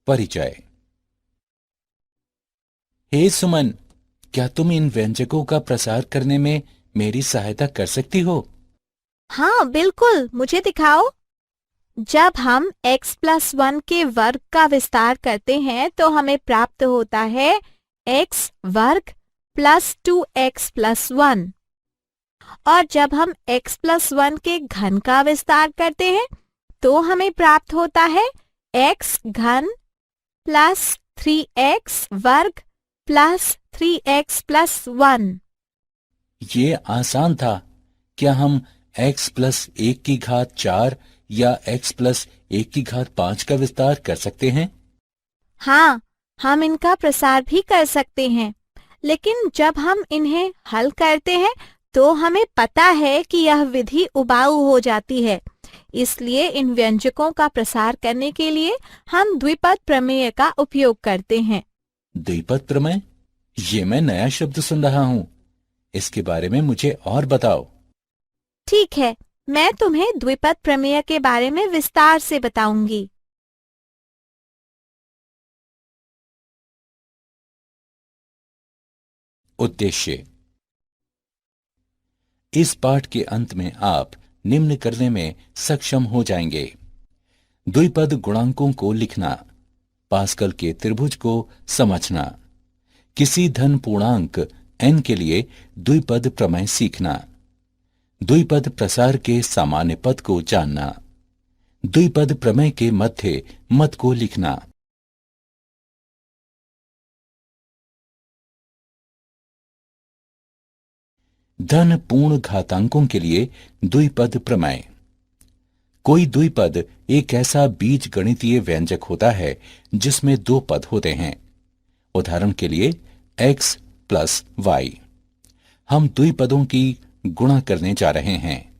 परिचय। हे सुमन, क्या तुम इन व्यंजकों का प्रसार करने में मेरी सहायता कर सकती हो? हाँ बिल्कुल, मुझे दिखाओ। जब हम x+1 के वर्ग का विस्तार करते हैं तो हमें प्राप्त होता है x वर्ग प्लस 2x+1। और जब हम x+1 के घन का विस्तार करते हैं तो हमें प्राप्त होता है x घन प्लस 3x वर्ग प्लस 3x+1। ये आसान था। क्या हम x+1 की घात 4 या x+1 की घात 5 का विस्तार कर सकते हैं? हाँ, हम इनका प्रसार भी कर सकते हैं, लेकिन जब हम इन्हें हल करते हैं तो हमें पता है कि यह विधि उबाऊ हो जाती है। इसलिए इन व्यंजकों का प्रसार करने के लिए हम द्विपद प्रमेय का उपयोग करते हैं। द्विपद प्रमेय? ये मैं नया शब्द सुन रहा हूं। इसके बारे में मुझे और बताओ। ठीक है, मैं तुम्हें द्विपद प्रमेय के बारे में विस्तार से बताऊंगी। उद्देश्य। इस पाठ के अंत में आप निम्न करने में सक्षम हो जाएंगे: द्विपद गुणांकों को लिखना, पास्कल के त्रिभुज को समझना, किसी धन पूर्णांक n के लिए द्विपद प्रमेय सीखना, द्विपद प्रसार के सामान्य पद को जानना, द्विपद प्रमेय के मध्य मत को लिखना। धन पूर्ण घातांकों के लिए द्विपद प्रमेय। कोई द्विपद एक ऐसा बीज गणितीय व्यंजक होता है जिसमें दो पद होते हैं। उदाहरण के लिए x प्लस y। हम द्विपदों की गुणा करने जा रहे हैं।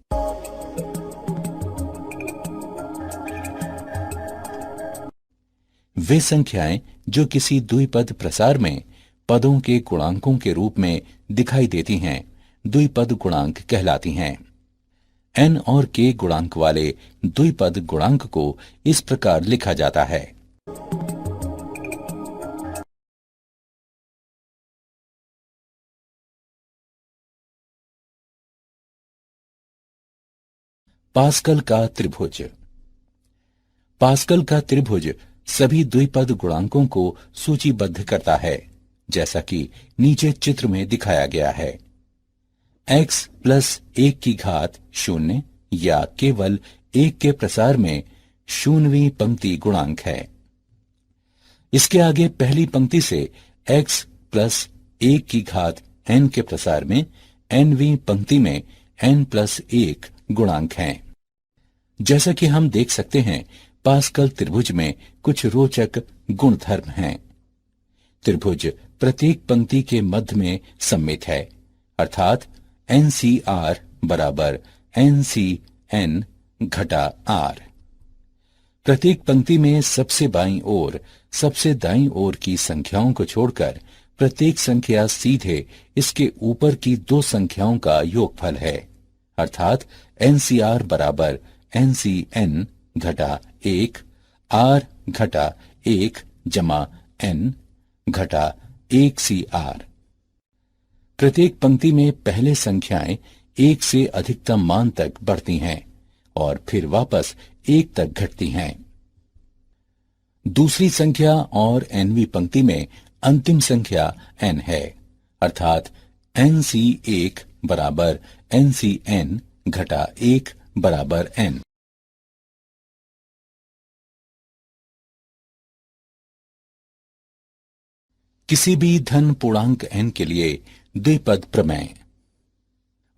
वे संख्याएं जो किसी द्विपद प्रसार में पदों के गुणांकों के रूप में दिखाई देती हैं, द्विपद गुणांक कहलाती हैं। n और k गुणांक वाले द्विपद गुणांक को इस प्रकार लिखा जाता है: पास्कल का त्रिभुज। पास्कल का त्रिभुज सभी द्विपद गुणांकों को सूचीबद्ध करता है, जैसा कि नीचे चित्र में दिखाया गया है। x+1 या केवल 1 के प्रसार में 0वीं पंक्ति गुणांक है। इसके आगे पहली पंक्ति से x+1n के प्रसार में nवीं पंक्ति में n+1 गुणांक हैं। जैसा कि हम देख सकते हैं, पास्कल त्रिभुज में कुछ रोचक गुणधर्म हैं। त्रिभुज प्रत्येक पंक्ति के मध्य में सम्मित है, अर्थात NCR बराबर NCN घटा R। प्रत्येक पंक्ति में सबसे बाईं ओर सबसे दाईं ओर की संख्याओं को छोड़कर प्रत्येक संख्या सीधे इसके ऊपर की दो संख्याओं का योगफल है, अर्थात NCR बराबर NCN घटा 1 R घटा 1 जमा N घटा 1CR। प्रत्येक पंक्ति में पहले संख्याएं 1 से अधिकतम मान तक बढ़ती हैं और फिर वापस 1 तक घटती हैं। दूसरी संख्या और nवीं पंक्ति में अंतिम संख्या n है, अर्थात NC1 बराबर NCN घटा 1 बराबर n। किसी भी धन पूर्णांक n के लिए द्विपद प्रमेय।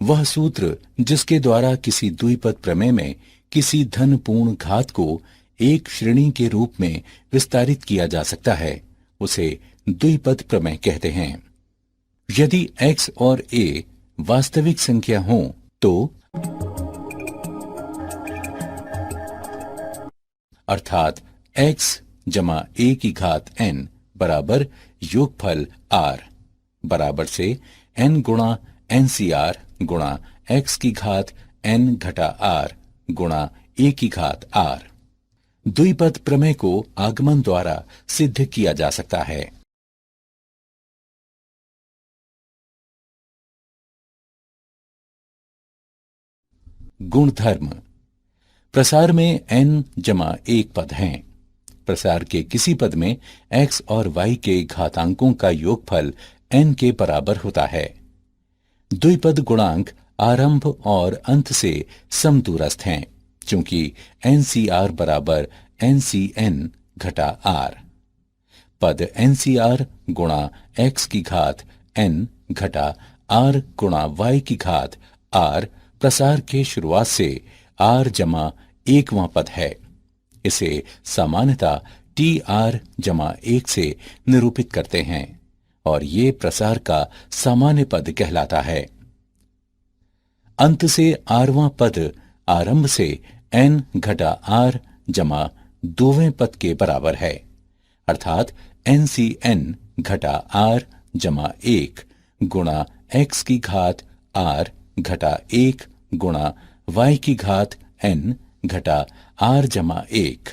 वह सूत्र जिसके द्वारा किसी द्विपद प्रमेय में किसी धन पूर्ण घात को एक श्रेणी के रूप में विस्तारित किया जा सकता है, उसे द्विपद प्रमेय कहते हैं। यदि x और a वास्तविक संख्या हों तो अर्थात x जमा a की घात n बराबर योगफल r बराबर से n गुणा NCR गुणा x की घात n घटा r गुणा a की घात r। द्विपद प्रमेय को आगमन द्वारा सिद्ध किया जा सकता है। गुणधर्म। प्रसार में n जमा 1 पद हैं। प्रसार के किसी पद में x और y के घातांकों का योगफल n के बराबर होता है। द्विपद गुणांक आरंभ और अंत से समदूरस्थ हैं, क्योंकि NCR बराबर NCN घटा R। पद NCR गुणा x की घात n घटा R गुणा y की घात R प्रसार के शुरुआत से R जमा 1वां पद है। इसे सामान्यतः TR जमा 1 से निरूपित करते हैं और ये प्रसार का सामान्य पद कहलाता है। अंत से आरवां पद आरंभ से n घटा R जमा 2वें पद के बराबर है, अर्थात NCN घटा R जमा 1 गुणा x की घात R घटा 1 गुणा y की घात n घटा R जमा 1।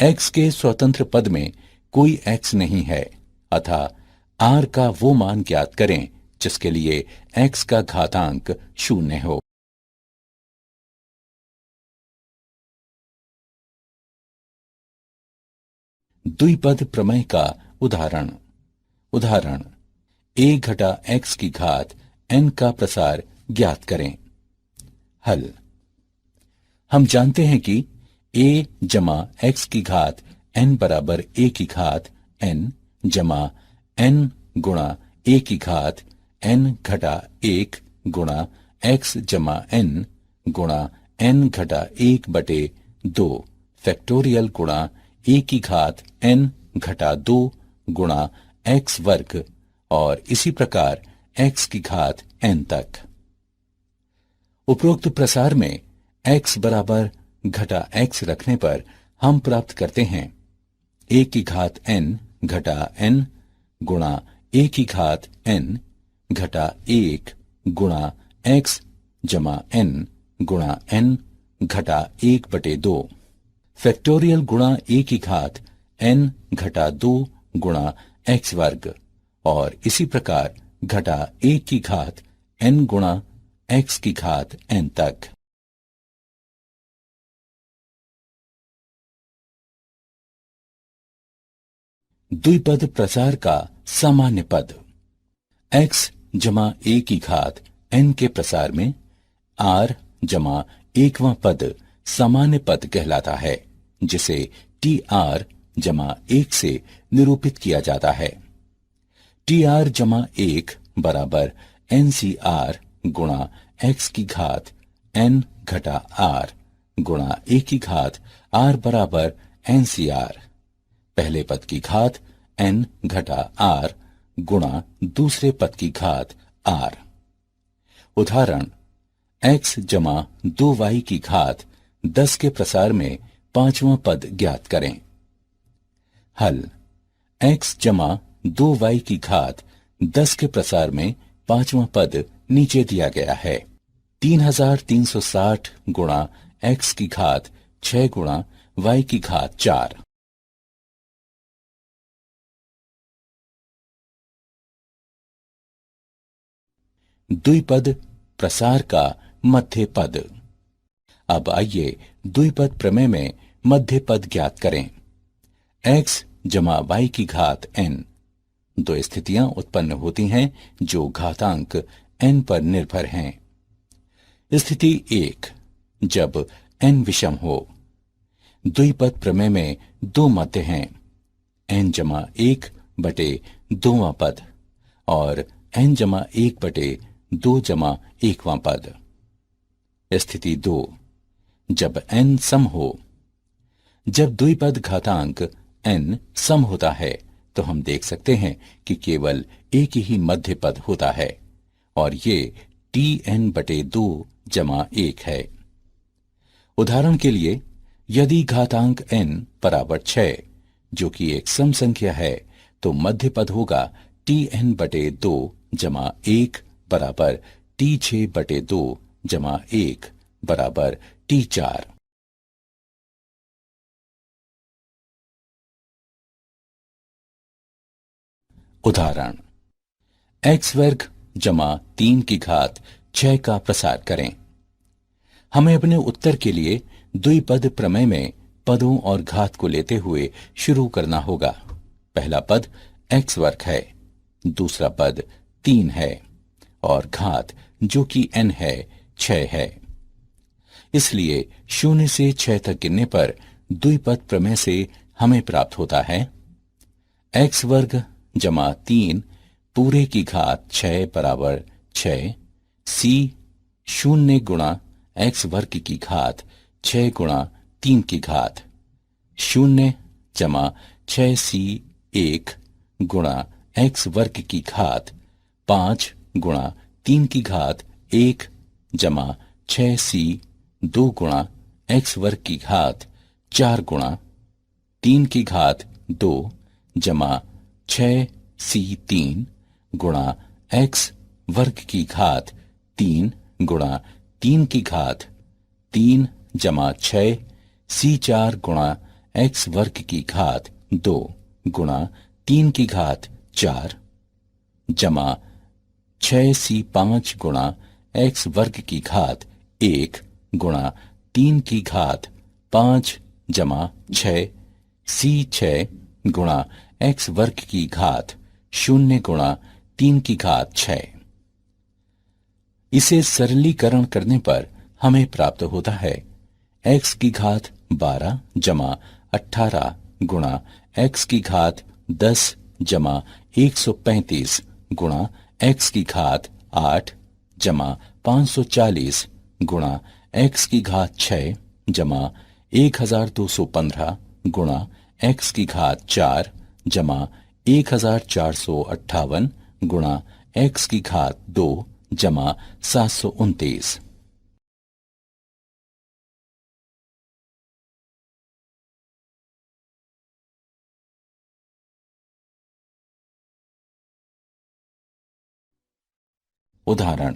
x के स्वतंत्र पद में कोई x नहीं है, अतः R का वो मान ज्ञात करें जिसके लिए x का घातांक 0 हो। द्विपद प्रमेय का उदाहरण। उदाहरण a घटा x की घात n का प्रसार ज्ञात करें। हल। हम जानते हैं कि a जमा x की घात n बराबर a की घात n जमा n गुणा a की घात n घटा 1 गुणा x जमा n गुणा n घटा 1 बटे 2 फैक्टोरियल गुणा a की घात n घटा 2 गुणा x वर्ग और इसी प्रकार x की घात n तक। उपरोक्त प्रसार में x बराबर घटा x रखने पर हम प्राप्त करते हैं a की घात n घटा n गुणा a की घात n घटा 1 गुणा x जमा n गुणा n घटा 1 बटे 2 फैक्टोरियल गुणा a की घात n घटा 2 गुणा x वर्ग और इसी प्रकार घटा 1 की घात n गुणा x की घात n तक। द्विपद प्रसार का सामान्य पद। x जमा a की घात n के प्रसार में r जमा 1वां पद सामान्य पद कहलाता है, जिसे TR जमा 1 से निरूपित किया जाता है। TR जमा 1 बराबर NCR गुणा x की घात n घटा r गुणा a की घात r बराबर NCR। पहले पद की घात n घटा r गुणा दूसरे पद की घात r। उदाहरण x जमा 2y की घात 10 के प्रसार में 5वां पद ज्ञात करें। हल। x जमा 2y की घात 10 के प्रसार में 5वां पद नीचे दिया गया है। 3360 गुणा x की घात 6 गुणा y की घात 4। द्विपद प्रसार का मध्य पद। अब आइए द्विपद प्रमेय में मध्य पद ज्ञात करें। x जमा y की घात n। दो स्थितियां उत्पन्न होती हैं जो घातांक n पर निर्भर हैं। स्थिति 1, जब n विषम हो। द्विपद प्रमेय में दो मध्य हैं, n जमा 1 बटे 2वां पद और n जमा 1 बटे 2 जमा 1वां पद। स्थिति 2, जब n सम हो। जब द्विपद घातांक n सम होता है तो हम देख सकते हैं कि केवल एक ही मध्य पद होता है और ये Tn बटे 2 जमा 1 है। उदाहरण के लिए, यदि घातांक n बराबर 6, जो कि एक सम संख्या है, तो मध्य पद होगा Tn बटे 2 जमा 1 बराबर T6 बटे 2 जमा 1 बराबर T4। उदाहरण, x वर्ग जमा 3 की घात 6 का प्रसार करें। हमें अपने उत्तर के लिए द्विपद प्रमेय में पदों और घात को लेते हुए शुरू करना होगा। पहला पद x वर्ग है, दूसरा पद 3 है और घात जो कि n है 6 है। इसलिए 0 से 6 तक गिनने पर द्विपद प्रमेय से हमें प्राप्त होता है x वर्ग जमा 3 पूरे की घात 6 बराबर 6 c 0 गुणा x वर्ग की घात 6 गुणा 3 की घात 0 जमा 6c 1 गुणा x वर्ग की घात 5 गुणा 3 की घात 1 जमा 6c 2 गुणा x वर्ग की घात 4 गुणा 3 की घात 2 जमा 6c 3 गुणा x वर्ग की घात 3 गुणा 3 की घात 3 जमा 6 c 4 गुणा x वर्ग की घात 2 गुणा 3 की घात 4 जमा 6c 5 गुणा x वर्ग की घात 1 गुणा 3 की घात 5 जमा 6 c 6 गुणा x वर्ग की घात 0 गुणा 3 की घात 6। इसे सरलीकरण करने पर हमें प्राप्त होता है x की घात 12 जमा 18 गुणा x की घात 10 जमा 135 गुणा x की घात 8 जमा 540 गुणा x की घात 6 जमा 1215 गुणा x की घात 4 जमा 1458 गुणा x की घात 2 जमा 729। उदाहरण,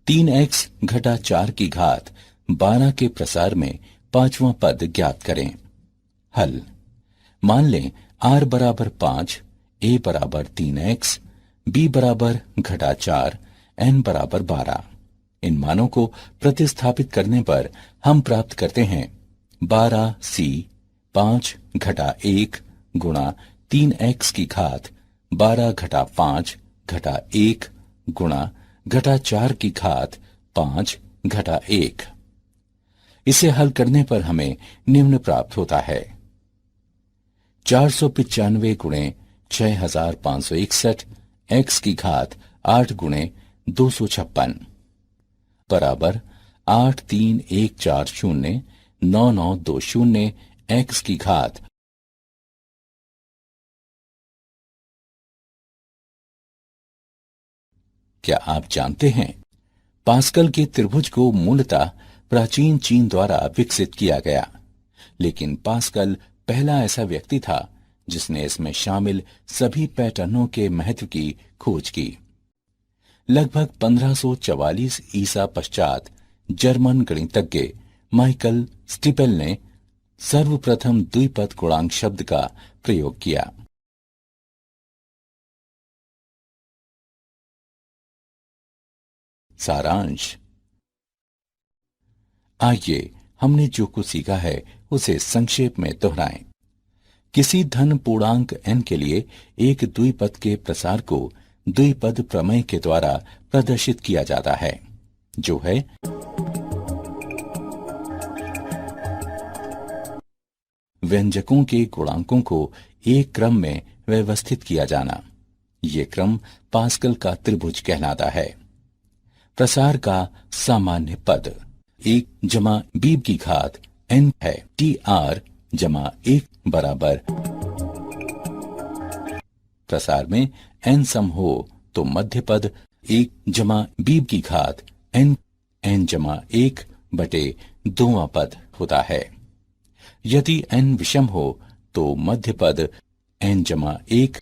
3x घटा 4 की घात 12 के प्रसार में पांचवां पद ज्ञात करें। हल, मान लें r बराबर 5, a बराबर 3x, b बराबर घटा 4, n बराबर 12। इन मानों को प्रतिस्थापित करने पर हम प्राप्त करते हैं 12c 5 घटा 1 गुणा 3x की घात 12 घटा 5 घटा 1 गुणा घटा 4 की घात 5 घटा 1। इसे हल करने पर हमें निम्न प्राप्त होता है 495 गुणे 6561 x की घात 8 गुणे 256 बराबर 83140 9920 x की घात। क्या आप जानते हैं पास्कल के त्रिभुज को मूलतः प्राचीन चीन द्वारा विकसित किया गया, लेकिन पास्कल पहला ऐसा व्यक्ति था जिसने इसमें शामिल सभी पैटर्नों के महत्व की खोज की। लगभग 1544 ईसा पश्चात जर्मन गणितज्ञ माइकल स्टिपेल ने सर्वप्रथम द्विपद गुणांक शब्द का प्रयोग किया। सारांश, आइए हमने जो कुछ सीखा है उसे संक्षेप में दोहराएं। किसी धन पूर्णांक n के लिए एक द्विपद के प्रसार को द्विपद प्रमेय के द्वारा प्रदर्शित किया जाता है, जो है व्यंजकों के गुणांकों को एक क्रम में व्यवस्थित किया जाना। ये क्रम पास्कल का त्रिभुज कहलाता है। प्रसार का सामान्य पद 1 जमा b की घात n है। tr जमा 1 बराबर प्रसार में n सम हो तो मध्य पद 1 जमा b की घात n जमा 1 बटे 2वां पद होता है। यदि n विषम हो तो मध्य पद n जमा 1